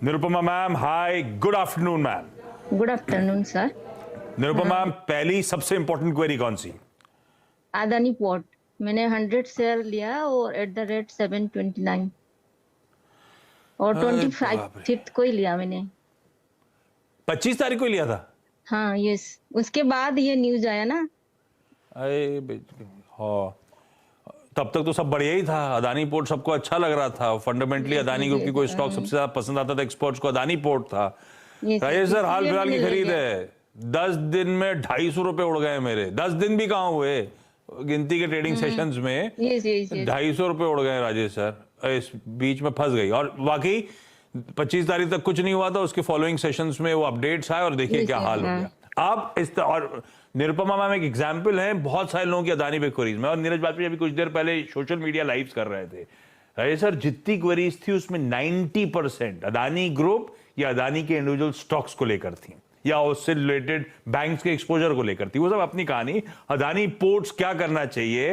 Nirupama ma'am, hi, good afternoon ma'am. Good afternoon sir. Nirupama ma'am, पहली सबसे important query कौन सी? Adani port मैंने 100 शेयर लिया और एट द रेट 729 और अरे 25 बाप रे, फिफ्थ को ही लिया मैंने। 25 तारीख को ही लिया था? हाँ यस, उसके बाद ये न्यूज आया ना। अरे हाँ, तब तक तो सब बढ़िया ही था। अदानी पोर्ट सबको अच्छा लग रहा था। फंडामेंटली अदानी ग्रुप की कोई स्टॉक सबसे ज्यादा पसंद आता था एक्सपर्ट्स को, अदानी पोर्ट था। राजेश सर, हाल फिलहाल की खरीद है, 10 दिन में 250 रुपए उड़ गए मेरे। 10 दिन भी कहाँ हुए, गिनती के ट्रेडिंग सेशंस में 250 रुपए उड़ गए राजेश सर। इस बीच में फंस गई। और वाकई 25 तारीख तक कुछ नहीं हुआ था, उसके फॉलोइंग सेशंस में वो अपडेट्स आए और देखिए क्या हाल हो गया। आप इस और निरुपमा मैम एक एग्जाम्पल है बहुत सारे लोगों की अदानी पे क्वेरीज में। और नीरज बाजपेयी अभी कुछ देर पहले सोशल मीडिया लाइव कर रहे थे। राजेश सर, जितनी क्वेरीज थी उसमें 90% अदानी ग्रुप या अदानी के इंडिविजुअल स्टॉक्स को लेकर थी, या उससे रिलेटेड बैंक्स के एक्सपोजर को लेकर थी। वो सब अपनी कहानी। अदानी पोर्ट्स क्या करना चाहिए?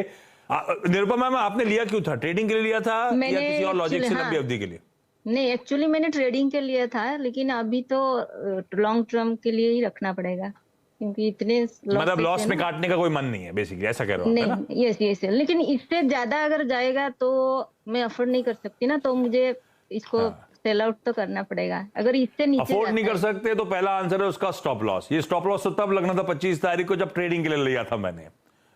निरुपमा मैम, आपने लिया क्यों था? ट्रेडिंग के लिए लिया था या किसी और लॉजिक से लंबी अवधि के लिए? नहीं, एक्चुअली मैंने ट्रेडिंग के लिए था, लेकिन अभी तो लॉन्ग टर्म के लिए ही रखना पड़ेगा, क्योंकि इतने मतलब लॉस में काटने का कोई मन नहीं है, बेसिकली ऐसा कह रहे हो आप, है ना? नहीं, यस यस, लेकिन इससे ज्यादा अगर जाएगा तो मैं अफोर्ड नहीं कर सकती ना, तो मुझे इसको सेल आउट तो करना पड़ेगा। अगर इससे नीचे अफोर्ड नहीं कर सकते तो पहला आंसर है उसका स्टॉप लॉस। ये स्टॉप लॉस तो तब लगना था 25 तारीख को जब ट्रेडिंग के लिए लिया था मैंने,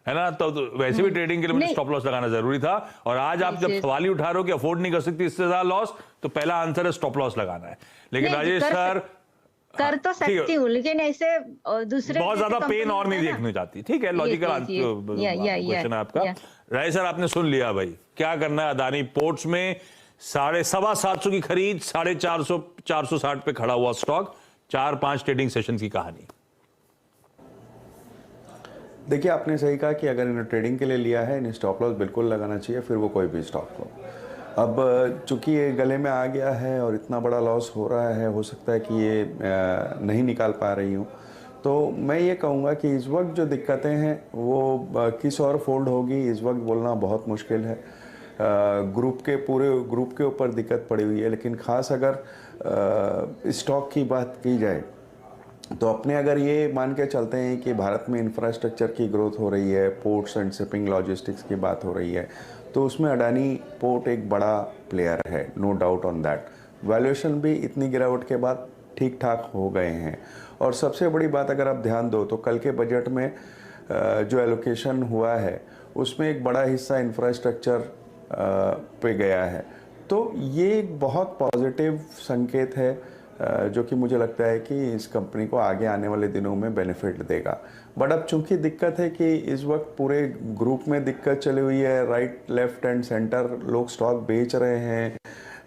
है ना? तो वैसे भी ट्रेडिंग के लिए मुझे स्टॉप लॉस लगाना जरूरी था। और आज आप जब सवाल ही उठा रहे हो कि अफोर्ड नहीं कर सकती इससे ज्यादा लॉस, तो पहला आंसर है स्टॉप लॉस लगाना है। लेकिन राजेश सर, कर तो सकती हूँ, लेकिन ऐसे दूसरे बहुत ज्यादा पेन और नहीं देखना चाहती। ठीक है, लॉजिकल क्वेश्चन है आपका। राजेश सर, आपने सुन लिया भाई, क्या करना है अदानी पोर्ट्स में? 750 की खरीद, 450 460 पे खड़ा हुआ स्टॉक, 4-5 ट्रेडिंग सेशन की कहानी। देखिए, आपने सही कहा कि अगर इन्हें ट्रेडिंग के लिए लिया है, इन्हें स्टॉप लॉस बिल्कुल लगाना चाहिए, फिर वो कोई भी स्टॉक हो। अब चूंकि ये गले में आ गया है और इतना बड़ा लॉस हो रहा है, हो सकता है कि ये नहीं निकाल पा रही हूँ, तो मैं ये कहूँगा कि इस वक्त जो दिक्कतें हैं वो किस और फोल्ड होगी इस वक्त बोलना बहुत मुश्किल है। पूरे ग्रुप के ऊपर दिक्कत पड़ी हुई है, लेकिन ख़ास अगर स्टॉक की बात की जाए तो अपने अगर ये मान के चलते हैं कि भारत में इंफ्रास्ट्रक्चर की ग्रोथ हो रही है, पोर्ट्स एंड शिपिंग लॉजिस्टिक्स की बात हो रही है, तो उसमें अडानी पोर्ट एक बड़ा प्लेयर है, no doubt on that. Valuation भी इतनी गिरावट के बाद ठीक ठाक हो गए हैं। और सबसे बड़ी बात अगर आप ध्यान दो तो कल के बजट में जो एलोकेशन हुआ है उसमें एक बड़ा हिस्सा इंफ्रास्ट्रक्चर पे गया है। तो ये एक बहुत पॉजिटिव संकेत है जो कि मुझे लगता है कि इस कंपनी को आगे आने वाले दिनों में बेनिफिट देगा। बट अब चूंकि दिक्कत है कि इस वक्त पूरे ग्रुप में दिक्कत चली हुई है, राइट लेफ्ट एंड सेंटर लोग स्टॉक बेच रहे हैं,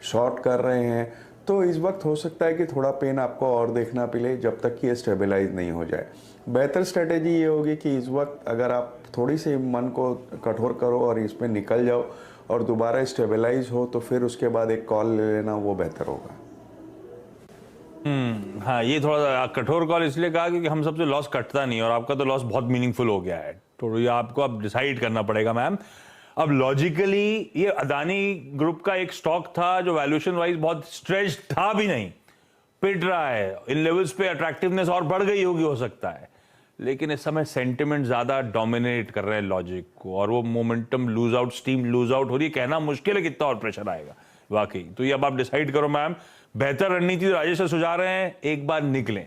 शॉर्ट कर रहे हैं, तो इस वक्त हो सकता है कि थोड़ा पेन आपको और देखना पड़े जब तक कि ये स्टेबलाइज नहीं हो जाए। बेहतर स्ट्रेटेजी ये होगी कि इस वक्त अगर आप थोड़ी सी मन को कठोर करो और इसमें निकल जाओ और दोबारा स्टेबलाइज हो, तो फिर उसके बाद एक कॉल ले लेना वो बेहतर होगा। हाँ, ये थोड़ा कठोर कॉल इसलिए कहा क्योंकि हम सबसे लॉस कटता नहीं और आपका तो लॉस बहुत मीनिंगफुल हो गया है, तो ये आपको अब डिसाइड करना पड़ेगा मैम। अब लॉजिकली ये अदानी ग्रुप का एक स्टॉक था जो वैल्यूएशन वाइज बहुत स्ट्रेच्ड था भी नहीं, पिट रहा है इन लेवल्स पे, अट्रैक्टिवनेस और बढ़ गई होगी हो सकता है, लेकिन इस समय सेंटिमेंट ज्यादा डोमिनेट कर रहे हैं लॉजिक को, और वो momentum lose out, steam lose out हो रही है। कहना मुश्किल है कितना और प्रेशर आएगा वाकई। तो ये अब आप डिसाइड करो मैम। बेहतर रणनीति राजेश से सुझा रहे हैं, एक बार निकलें,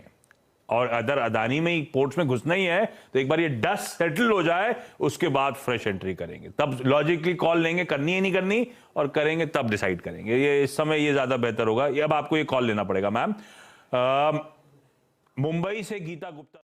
और अदर अदानी में ही पोर्ट्स में घुसना ही है तो एक बार ये डस्ट सेटल हो जाए, उसके बाद फ्रेश एंट्री करेंगे, तब लॉजिकली कॉल लेंगे, करनी है नहीं करनी, और करेंगे तब डिसाइड करेंगे। ये इस समय ये ज्यादा बेहतर होगा। ये अब आपको ये कॉल लेना पड़ेगा मैम। मुंबई से गीता गुप्ता।